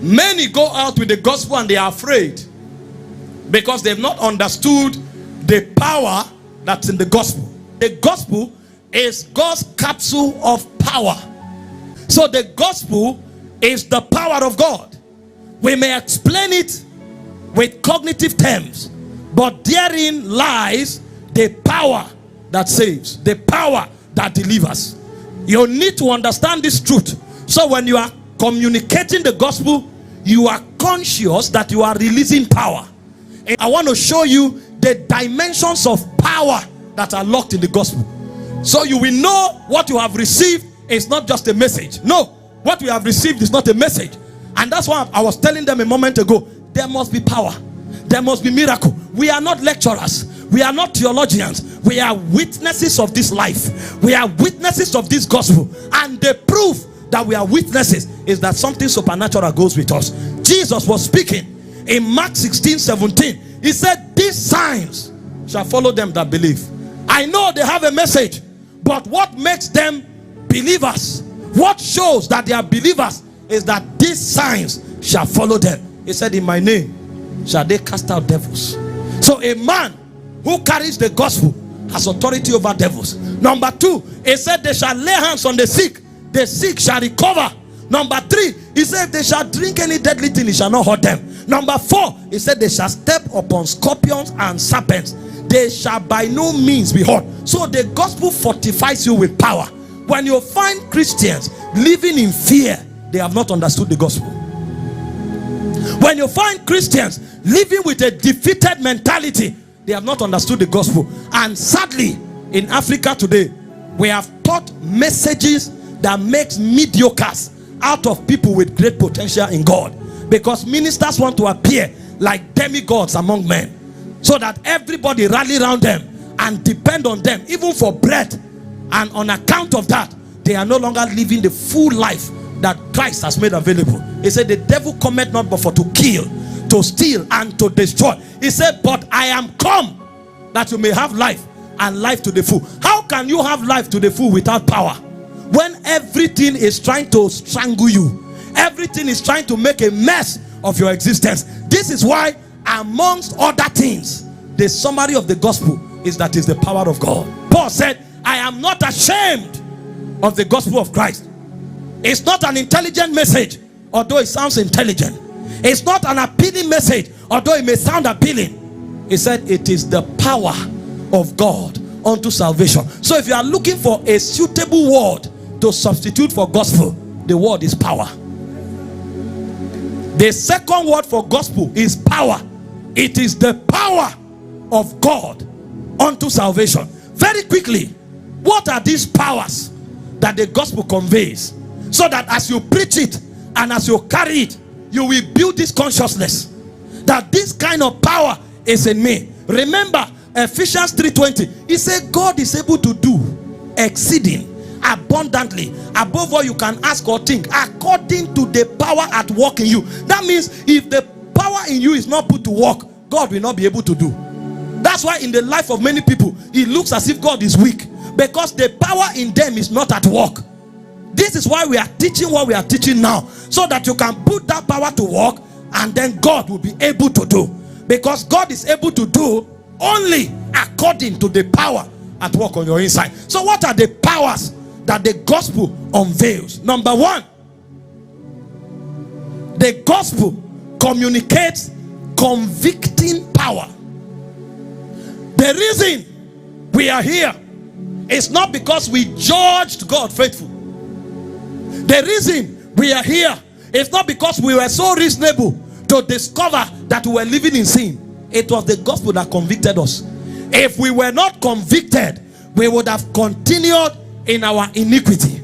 Many go out with the gospel and they are afraid because they've not understood the power that's in the gospel. The gospel is God's capsule of power. So the gospel is the power of God. We may explain it with cognitive terms, but therein lies the power that saves, the power that delivers. You need to understand this truth. So when you are communicating the gospel, you are conscious that you are releasing power. And I want to show you the dimensions of power that are locked in the gospel. So you will know what you have received is not just a message. No, what we have received is not a message. And that's why I was telling them a moment ago, there must be power. There must be miracle. We are not lecturers. We are not theologians. We are witnesses of this life. We are witnesses of this gospel. And the proof that we are witnesses is that something supernatural goes with us. Jesus was speaking in Mark 16:17. He said, these signs shall follow them that believe. I know they have a message, but what makes them believers, what shows that they are believers, is that these signs shall follow them. He said, in my name shall they cast out devils. So a man who carries the gospel has authority over devils. Number 2, he said they shall lay hands on the sick shall recover. Number 3, he said they shall drink any deadly thing, it shall not hurt them. Number 4, he said they shall step upon scorpions and serpents, they shall by no means be hurt. So the gospel fortifies you with power. When you find Christians living in fear, they have not understood the gospel. When you find Christians living with a defeated mentality, they have not understood the gospel. And sadly, in Africa today, we have taught messages that makes mediocres out of people with great potential in God, because ministers want to appear like demigods among men, so that everybody rally around them and depend on them even for bread. And on account of that, they are no longer living the full life that Christ has made available. He said the devil cometh not but for to kill, to steal, and to destroy. He said, but I am come that you may have life, and life to the full. How can you have life to the full without power? When everything is trying to strangle you, everything is trying to make a mess of your existence. This is why, amongst other things, the summary of the gospel is that is the power of God. Paul said, I am not ashamed of the gospel of Christ. It's not an intelligent message, although it sounds intelligent. It's not an appealing message, although it may sound appealing. He said it is the power of God unto salvation. So if you are looking for a suitable word to substitute for gospel, the word is power. The second word for gospel is power. It is the power of God unto salvation. Very quickly, what are these powers that the gospel conveys? So that as you preach it and as you carry it, you will build this consciousness that this kind of power is in me. Remember Ephesians 3:20. He said God is able to do exceeding abundantly above what you can ask or think, according to the power at work in you. That means if the power in you is not put to work, God will not be able to do. That's why in the life of many people, it looks as if God is weak, because the power in them is not at work. This is why we are teaching what we are teaching now, so that you can put that power to work, and then God will be able to do. Because God is able to do only according to the power at work on your inside. So what are the powers that the gospel unveils? Number 1, the gospel communicates convicting power. The reason we are here is not because we judged God faithful. The reason we are here is not because we were so reasonable to discover that we were living in sin. It was the gospel that convicted us. If we were not convicted, we would have continued in our iniquity.